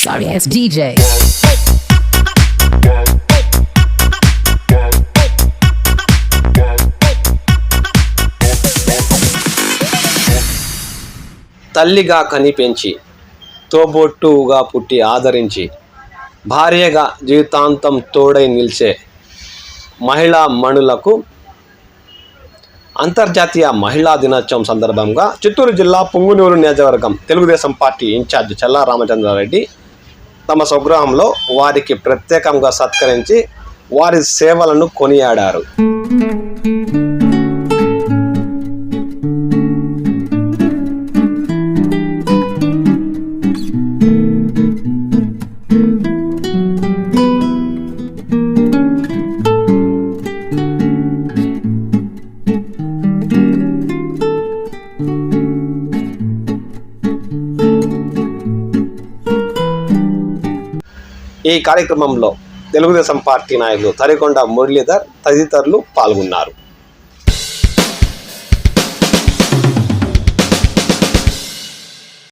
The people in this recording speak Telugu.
Sorry ass DJ. తల్లిగా కనిపెంచి తోబొట్టువుగా పుట్టి ఆదరించి భార్యగా జీవితాంతం తోడై నిలిచే మహిళా మణులకు అంతర్జాతీయ మహిళా దినోత్సవం సందర్భంగా చిత్తూరు జిల్లా పుంగునూరు నియోజకవర్గం తెలుగుదేశం పార్టీ ఇన్ఛార్జ్ చల్లా రామచంద్రారెడ్డి తమ స్వగృహంలో వారికి ప్రత్యేకంగా సత్కరించి వారి సేవలను కొనియాడారు. ఈ కార్యక్రమంలో తెలుగుదేశం పార్టీ నాయకులు తరికొండ మురళీధర్ తదితరులు పాల్గొన్నారు.